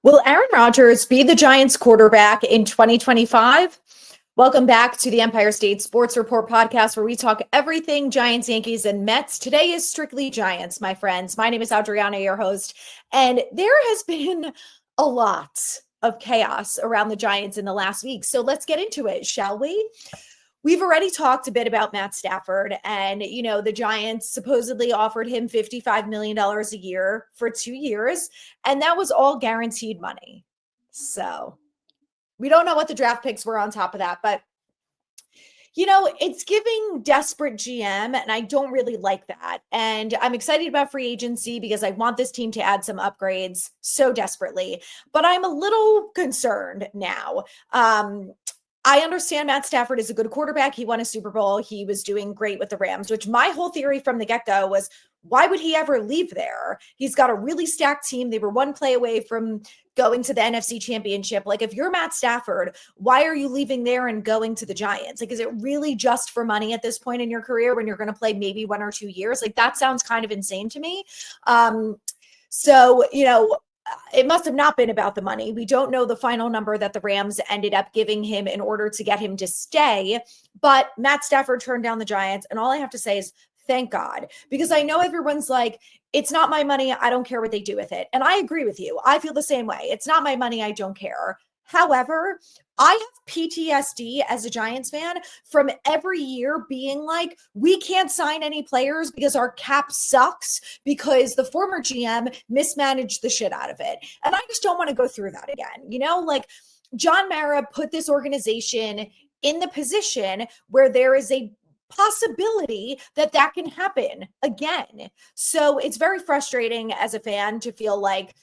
Will Aaron Rodgers be the Giants quarterback in 2025? Welcome back to the Empire State Sports Report podcast, where we talk everything Giants, Yankees, and Mets. Today is strictly Giants, my friends. My name is Adrianna, your host, and there has been a lot of chaos around the Giants in the last week. So let's get into it, shall we? We've already talked a bit about Matt Stafford, and the Giants supposedly offered him $55 million a year for 2 years, and that was all guaranteed money. So we don't know what the draft picks were on top of that, but it's giving desperate GM, and I don't really like that. And I'm excited about free agency because I want this team to add some upgrades so desperately, but I'm a little concerned now. I understand Matt Stafford is a good quarterback. He won a Super Bowl. He was doing great with the Rams, which my whole theory from the get-go was, why would he ever leave there? He's got a really stacked team. They were one play away from going to the NFC Championship. Like, if you're Matt Stafford, why are you leaving there and going to the Giants? Like, is it really just for money at this point in your career when you're going to play maybe 1 or 2 years? Like, that sounds kind of insane to me. It must have not been about the money. We don't know the final number that the Rams ended up giving him in order to get him to stay, but Matt Stafford turned down the Giants. And all I have to say is thank God, because I know everyone's like, it's not my money. I don't care what they do with it. And I agree with you. I feel the same way. It's not my money. I don't care. However, I have PTSD as a Giants fan from every year being like, we can't sign any players because our cap sucks because the former GM mismanaged the shit out of it. And I just don't want to go through that again. Like John Mara put this organization in the position where there is a possibility that can happen again. So it's very frustrating as a fan to feel like,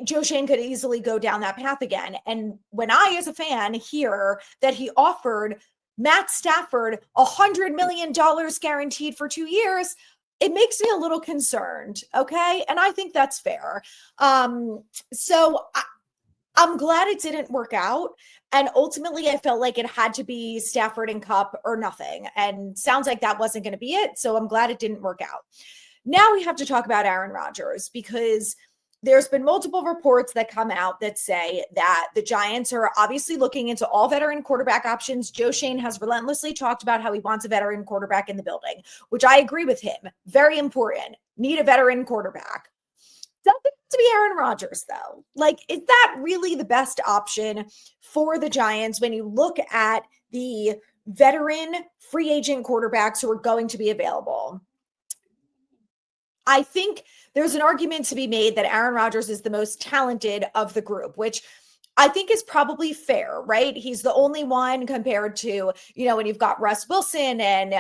Joe Schoen could easily go down that path again. And when I, as a fan, hear that he offered Matt Stafford $100 million guaranteed for 2 years, it makes me a little concerned. Okay. And I think that's fair. So I'm glad it didn't work out. And ultimately, I felt like it had to be Stafford and Kupp or nothing. And sounds like that wasn't going to be it. So I'm glad it didn't work out. Now we have to talk about Aaron Rodgers, because there's been multiple reports that come out that say that the Giants are obviously looking into all veteran quarterback options. Joe Schoen has relentlessly talked about how he wants a veteran quarterback in the building, which I agree with him. Very important. Need a veteran quarterback. Doesn't have to be Aaron Rodgers, though. Like, is that really the best option for the Giants when you look at the veteran free agent quarterbacks who are going to be available? I think there's an argument to be made that Aaron Rodgers is the most talented of the group, which I think is probably fair, right? He's the only one compared to, when you've got Russ Wilson and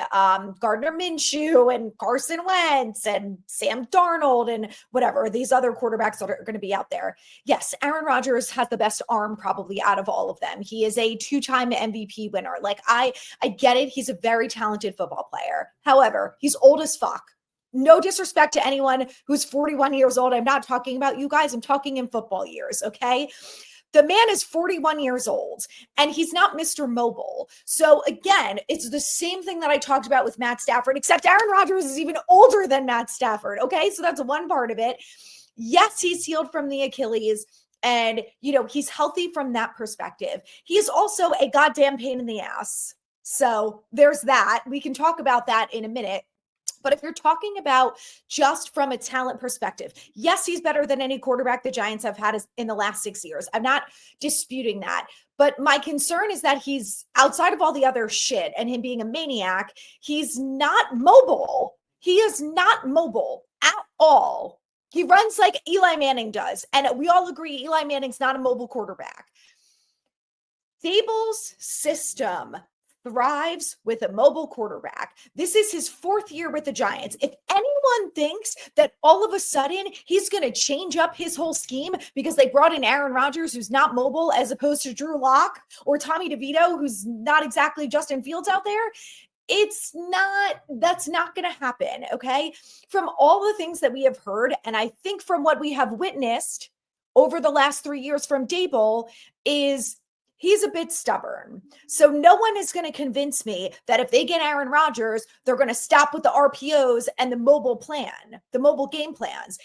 Gardner Minshew and Carson Wentz and Sam Darnold and whatever, these other quarterbacks that are going to be out there. Yes, Aaron Rodgers has the best arm probably out of all of them. He is a 2-time MVP winner. Like, I get it. He's a very talented football player. However, he's old as fuck. No disrespect to anyone who's 41 years old. I'm not talking about you guys. I'm talking in football years, okay? The man is 41 years old, and he's not Mr. Mobile. So again, it's the same thing that I talked about with Matt Stafford, except Aaron Rodgers is even older than Matt Stafford, okay? So that's one part of it. Yes, he's healed from the Achilles, and, he's healthy from that perspective. He's also a goddamn pain in the ass. So there's that. We can talk about that in a minute. But if you're talking about just from a talent perspective, yes, he's better than any quarterback the Giants have had in the last 6 years. I'm not disputing that. But my concern is that he's outside of all the other shit and him being a maniac, he's not mobile. He is not mobile at all. He runs like Eli Manning does. And we all agree Eli Manning's not a mobile quarterback. Sable's system thrives with a mobile quarterback. This is his 4th year with the Giants. If anyone thinks that all of a sudden he's going to change up his whole scheme because they brought in Aaron Rodgers, who's not mobile, as opposed to Drew Lock or Tommy DeVito, who's not exactly Justin Fields out there, that's not going to happen. Okay. From all the things that we have heard, and I think from what we have witnessed over the last 3 years from Dable, is he's a bit stubborn. So no one is going to convince me that if they get Aaron Rodgers, they're going to stop with the RPOs and the mobile plan, the mobile game plans.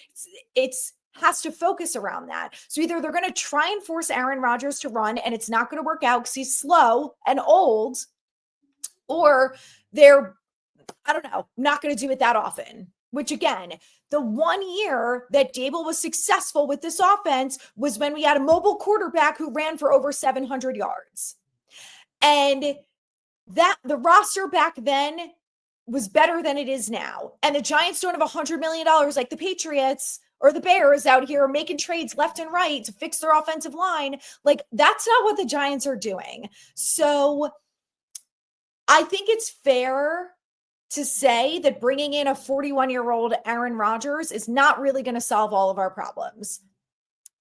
It's has to focus around that. So either they're going to try and force Aaron Rodgers to run, and it's not going to work out because he's slow and old, or they're, I don't know, not going to do it that often. Which again, the 1 year that Dable was successful with this offense was when we had a mobile quarterback who ran for over 700 yards. And that the roster back then was better than it is now. And the Giants don't have $100 million like the Patriots or the Bears out here making trades left and right to fix their offensive line. Like, that's not what the Giants are doing. So I think it's fair to say that bringing in a 41-year-old Aaron Rodgers is not really going to solve all of our problems.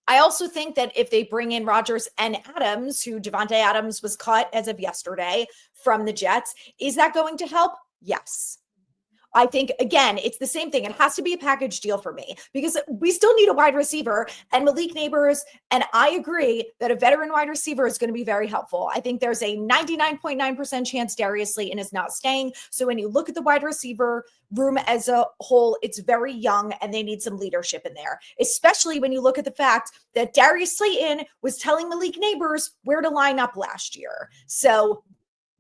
I also think that if they bring in Rodgers and Adams, who Devontae Adams was cut as of yesterday from the Jets, is that going to help? Yes. I think, again, it's the same thing. It has to be a package deal for me because we still need a wide receiver, and Malik Neighbors, and I agree that a veteran wide receiver is going to be very helpful. I think there's a 99.9% chance Darius Slayton is not staying. So when you look at the wide receiver room as a whole, it's very young and they need some leadership in there, especially when you look at the fact that Darius Slayton was telling Malik Neighbors where to line up last year. So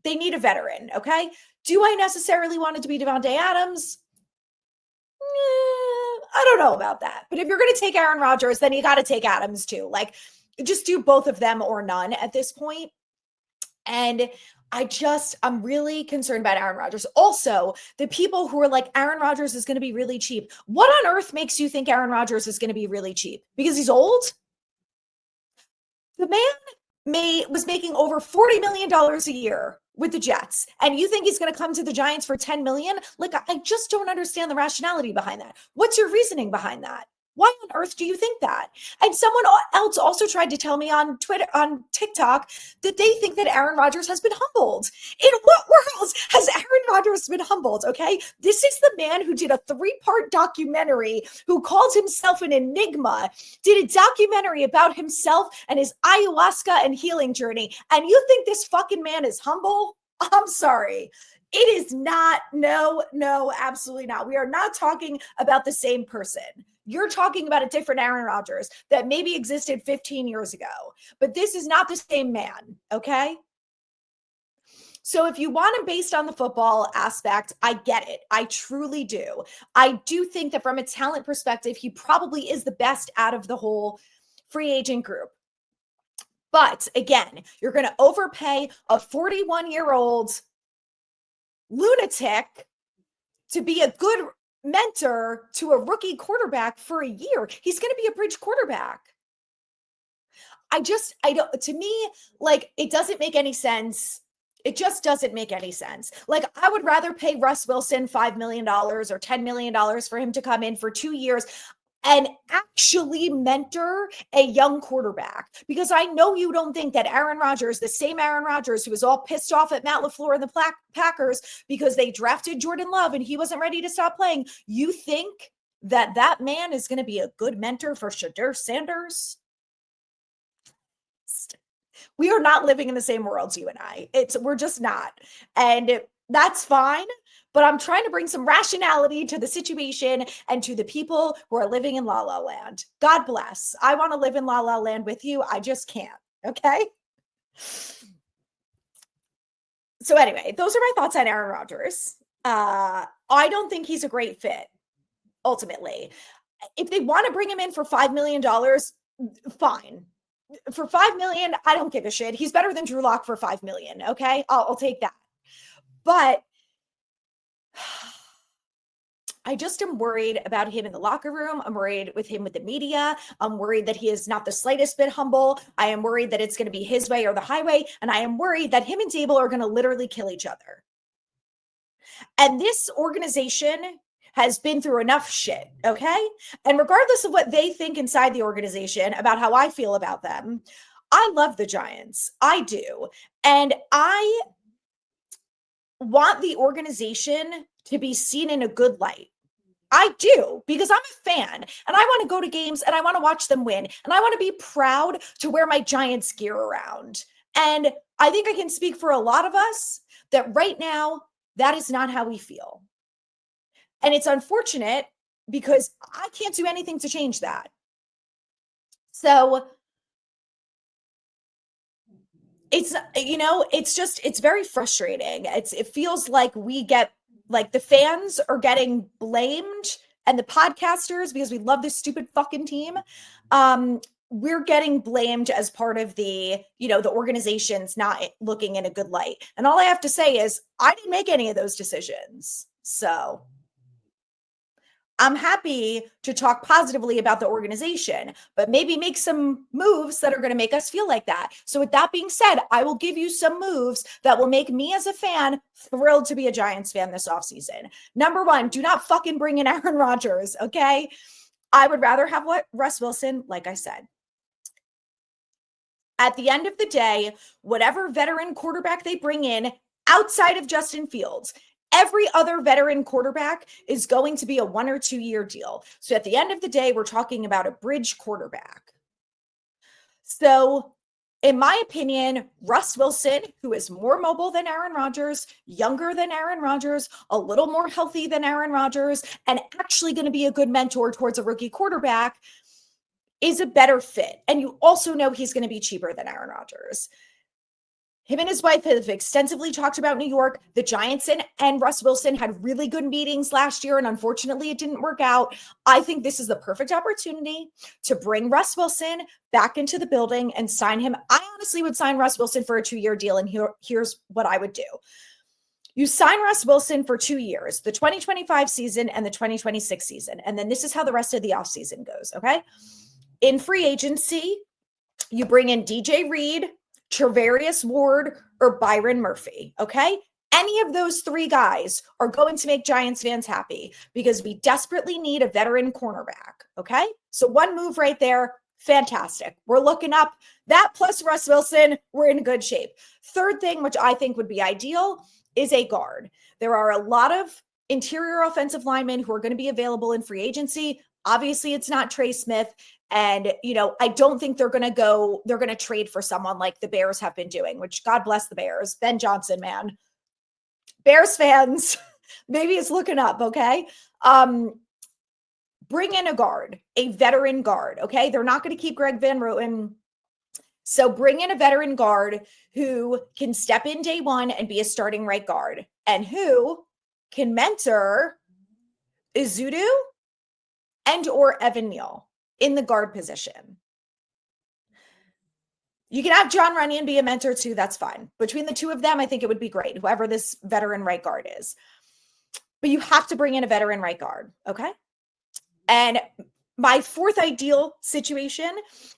they need a veteran, okay? Do I necessarily want it to be Devontae Adams? I don't know about that. But if you're going to take Aaron Rodgers, then you got to take Adams too. Like, just do both of them or none at this point. And I'm really concerned about Aaron Rodgers. Also, the people who are like, Aaron Rodgers is going to be really cheap. What on earth makes you think Aaron Rodgers is going to be really cheap? Because he's old? The man was making over $40 million a year with the Jets, and you think he's going to come to the Giants for $10 million? Like, I just don't understand the rationality behind that. What's your reasoning behind that? Why on earth do you think that? And someone else also tried to tell me on Twitter, on TikTok, that they think that Aaron Rodgers has been humbled. In what world has Aaron Rodgers been humbled? Okay. This is the man who did a 3-part documentary, who called himself an enigma, did a documentary about himself and his ayahuasca and healing journey. And you think this fucking man is humble? I'm sorry. It is not. No, absolutely not. We are not talking about the same person. You're talking about a different Aaron Rodgers that maybe existed 15 years ago, but this is not the same man, okay? So if you want him based on the football aspect, I get it. I truly do. I do think that from a talent perspective, he probably is the best out of the whole free agent group. But again, you're going to overpay a 41-year-old lunatic to be a good mentor to a rookie quarterback for a year. He's going to be a bridge quarterback. I don't, to me, like, it doesn't make any sense. It just doesn't make any sense. Like, I would rather pay Russ Wilson $5 million or $10 million for him to come in for 2 years and actually mentor a young quarterback. Because I know you don't think that Aaron Rodgers, the same Aaron Rodgers who was all pissed off at Matt LaFleur and the Packers because they drafted Jordan Love and he wasn't ready to stop playing, you think that that man is going to be a good mentor for Shadur Sanders? We are not living in the same worlds, you and I. We're just not. And that's fine. But I'm trying to bring some rationality to the situation and to the people who are living in La La Land. God bless. I want to live in La La Land with you. I just can't. Okay? So anyway, those are my thoughts on Aaron Rodgers. I don't think he's a great fit, ultimately. If they want to bring him in for $5 million, fine. For $5 million, I don't give a shit. He's better than Drew Lock for $5 million. Okay? I'll take that. But I just am worried about him in the locker room. I'm worried with him with the media. I'm worried that he is not the slightest bit humble. I am worried that it's going to be his way or the highway. And I am worried that him and Dable are going to literally kill each other. And this organization has been through enough shit, okay? And regardless of what they think inside the organization about how I feel about them, I love the Giants. I do. And I want the organization to be seen in a good light. I do, because I'm a fan and I want to go to games and I want to watch them win. And I want to be proud to wear my Giants gear around. And I think I can speak for a lot of us that right now, that is not how we feel. And it's unfortunate because I can't do anything to change that. So it's very frustrating. It feels like the fans are getting blamed and the podcasters, because we love this stupid fucking team. We're getting blamed as part of the organization's not looking in a good light. And all I have to say is I didn't make any of those decisions. So I'm happy to talk positively about the organization, but maybe make some moves that are going to make us feel like that. So with that being said, I will give you some moves that will make me as a fan thrilled to be a Giants fan this offseason. Number one, do not fucking bring in Aaron Rodgers, okay? I would rather have Russ Wilson, like I said. At the end of the day, whatever veteran quarterback they bring in outside of Justin Fields, every other veteran quarterback is going to be a 1 or 2 year deal. So at the end of the day, we're talking about a bridge quarterback. So in my opinion, Russ Wilson, who is more mobile than Aaron Rodgers, younger than Aaron Rodgers, a little more healthy than Aaron Rodgers, and actually going to be a good mentor towards a rookie quarterback, is a better fit. And you also know he's going to be cheaper than Aaron Rodgers. Him and his wife have extensively talked about New York. The Giants and Russ Wilson had really good meetings last year, and unfortunately it didn't work out. I think this is the perfect opportunity to bring Russ Wilson back into the building and sign him. I honestly would sign Russ Wilson for a 2-year deal, and here's what I would do. You sign Russ Wilson for 2 years, the 2025 season and the 2026 season, and then this is how the rest of the offseason goes, okay? In free agency, you bring in DJ Reed, Travarius Ward, or Byron Murphy, okay? Any of those 3 guys are going to make Giants fans happy because we desperately need a veteran cornerback, okay? So one move right there, fantastic. We're looking up that plus Russ Wilson, we're in good shape. Third thing, which I think would be ideal, is a guard. There are a lot of interior offensive linemen who are going to be available in free agency. Obviously, it's not Trey Smith. And, I don't think they're going to trade for someone like the Bears have been doing, which God bless the Bears. Ben Johnson, man. Bears fans, maybe it's looking up, okay? Bring in a guard, a veteran guard, okay? They're not going to keep Greg Van Roten. So bring in a veteran guard who can step in day one and be a starting right guard and who can mentor Izudu and or Evan Neal in the guard position. You can have John Runyon be a mentor too. That's fine. Between the two of them, I think it would be great, whoever this veteran right guard is. But you have to bring in a veteran right guard, okay? And my fourth ideal situation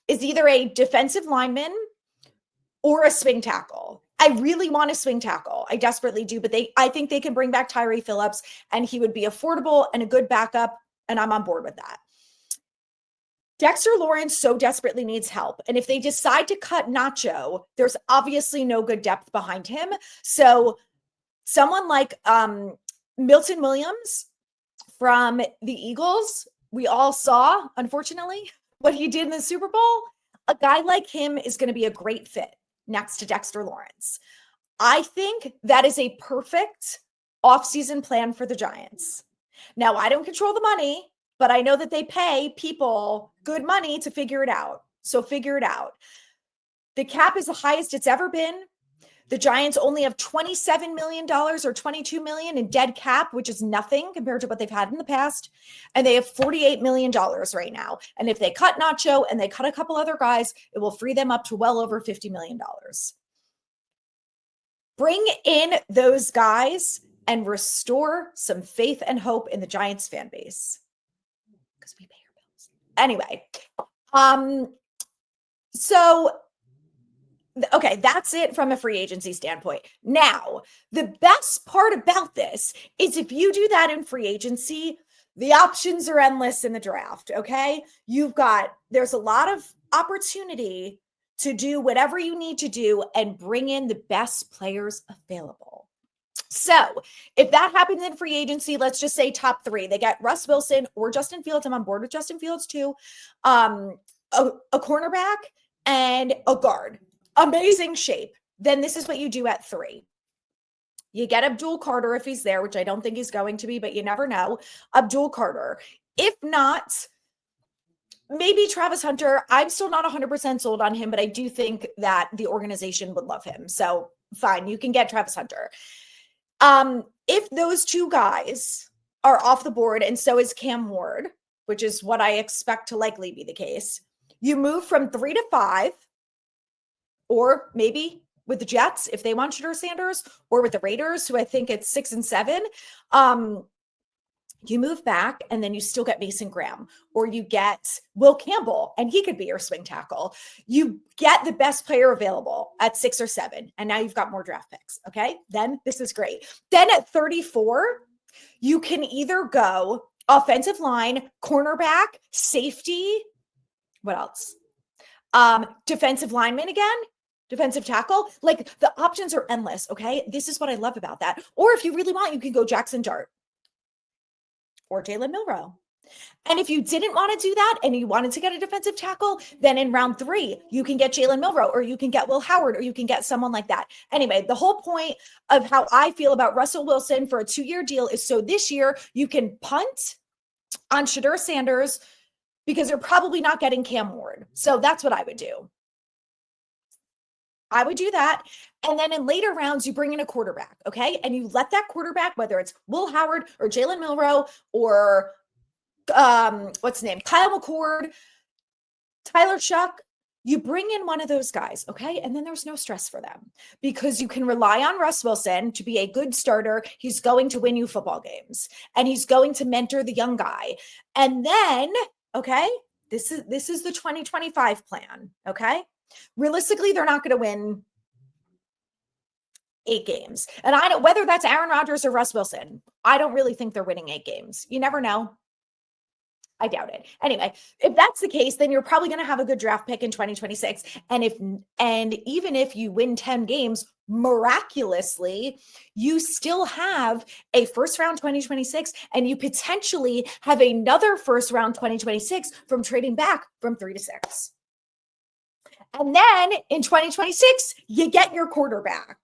is either a defensive lineman or a swing tackle. I really want a swing tackle. I desperately do, but I think they can bring back Tyree Phillips and he would be affordable and a good backup, and I'm on board with that. Dexter Lawrence so desperately needs help. And if they decide to cut Nacho, there's obviously no good depth behind him. So someone like Milton Williams from the Eagles, we all saw, unfortunately, what he did in the Super Bowl. A guy like him is going to be a great fit next to Dexter Lawrence. I think that is a perfect offseason plan for the Giants. Now, I don't control the money, but I know that they pay people good money to figure it out. So figure it out. The cap is the highest it's ever been. The Giants only have $27 million or $22 million in dead cap, which is nothing compared to what they've had in the past. And they have $48 million right now. And if they cut Nacho and they cut a couple other guys, it will free them up to well over $50 million. Bring in those guys and restore some faith and hope in the Giants fan base. Because we pay our bills. Anyway, okay, that's it from a free agency standpoint. Now, the best part about this is if you do that in free agency, the options are endless in the draft, okay? There's a lot of opportunity to do whatever you need to do and bring in the best players available. So if that happens in free agency, let's just say top 3, they get Russ Wilson or Justin Fields. I'm on board with Justin Fields too. A cornerback and a guard. Amazing shape. Then this is what you do at 3. You get Abdul Carter if he's there, which I don't think he's going to be, but you never know. Abdul Carter. If not, maybe Travis Hunter. I'm still not 100% sold on him, but I do think that the organization would love him. So fine, you can get Travis Hunter. If those two guys are off the board, and so is Cam Ward, which is what I expect to likely be the case, you move from 3 to 5, or maybe with the Jets, if they want Shedeur Sanders, or with the Raiders, who I think it's 6 and 7. You move back and then you still get Mason Graham, or you get Will Campbell and he could be your swing tackle. You get the best player available at 6 or 7. And now you've got more draft picks. Okay. Then this is great. Then at 34, you can either go offensive line, cornerback, safety. What else? Defensive lineman again, defensive tackle. Like the options are endless. Okay. This is what I love about that. Or if you really want, you can go Jackson Dart or Jalen Milroe. And if you didn't want to do that and you wanted to get a defensive tackle, then in round 3, you can get Jalen Milroe, or you can get Will Howard, or you can get someone like that. Anyway, the whole point of how I feel about Russell Wilson for a 2-year deal is so this year you can punt on Shedeur Sanders because you're probably not getting Cam Ward. So that's what I would do. I would do that. And then in later rounds, you bring in a quarterback, okay? And you let that quarterback, whether it's Will Howard or Jalen Milroe or what's his name? Kyle McCord, Tyler Shuck, you bring in one of those guys, okay? And then there's no stress for them because you can rely on Russ Wilson to be a good starter. He's going to win you football games and he's going to mentor the young guy. And then, okay, this is the 2025 plan, okay? Realistically, they're not going to win 8 games. And I don't, whether that's Aaron Rodgers or Russ Wilson, I don't really think they're winning 8 games. You never know. I doubt it. Anyway, if that's the case, then you're probably going to have a good draft pick in 2026. And even if you win 10 games miraculously, you still have a first round 2026, and you potentially have another first round 2026 from trading back from 3 to 6. And then in 2026, you get your quarterback.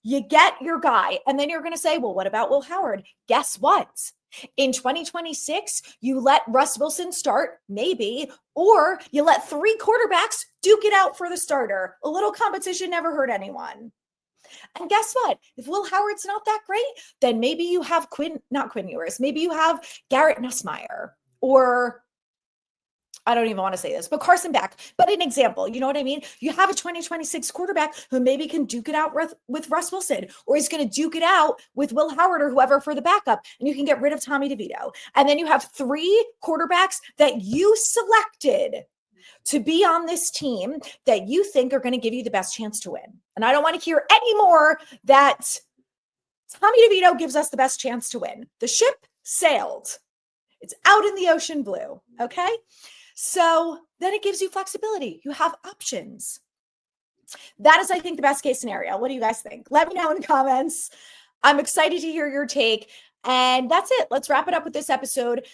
You get your guy. And then you're going to say, well, what about Will Howard? Guess what? In 2026, you let Russ Wilson start, maybe, or you let 3 quarterbacks duke it out for the starter. A little competition never hurt anyone. And guess what? If Will Howard's not that great, then maybe you have not Quinn Ewers. Maybe you have Garrett Nussmeier, or I don't even want to say this, but Carson Beck. But an example, you know what I mean? You have a 2026 quarterback who maybe can duke it out with Russ Wilson, or he's going to duke it out with Will Howard or whoever for the backup, and you can get rid of Tommy DeVito. And then you have 3 quarterbacks that you selected to be on this team that you think are going to give you the best chance to win. And I don't want to hear anymore that Tommy DeVito gives us the best chance to win. The ship sailed. It's out in the ocean blue, okay? So then it gives you flexibility. You have options. That is, I think, the best case scenario. What do you guys think? Let me know in the comments. I'm excited to hear your take. And that's it. Let's wrap it up with this episode.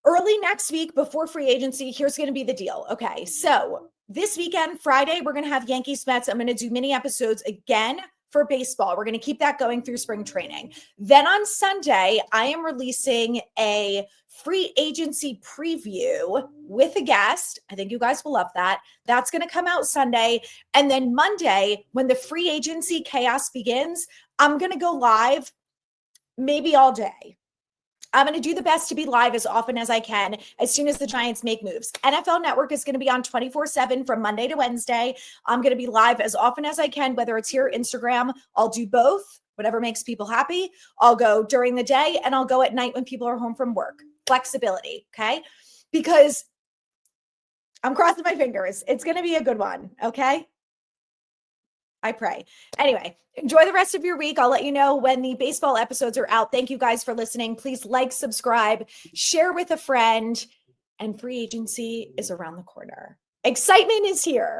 Early next week, before free agency, here's going to be the deal. Okay, so this weekend, Friday, we're going to have Yankees Mets. I'm going to do mini episodes again for baseball. We're going to keep that going through spring training. Then on Sunday, I am releasing a free agency preview with a guest. I think you guys will love that. That's going to come out Sunday. And then Monday, when the free agency chaos begins, I'm going to go live maybe all day. I'm going to do the best to be live as often as I can as soon as the Giants make moves. NFL Network is going to be on 24/7 from Monday to Wednesday. I'm going to be live as often as I can, whether it's here or Instagram. I'll do both, whatever makes people happy. I'll go during the day and I'll go at night when people are home from work. Flexibility, okay? Because I'm crossing my fingers. It's going to be a good one, okay? I pray. Anyway, enjoy the rest of your week. I'll let you know when the baseball episodes are out. Thank you guys for listening. Please like, subscribe, share with a friend, and free agency is around the corner. Excitement is here.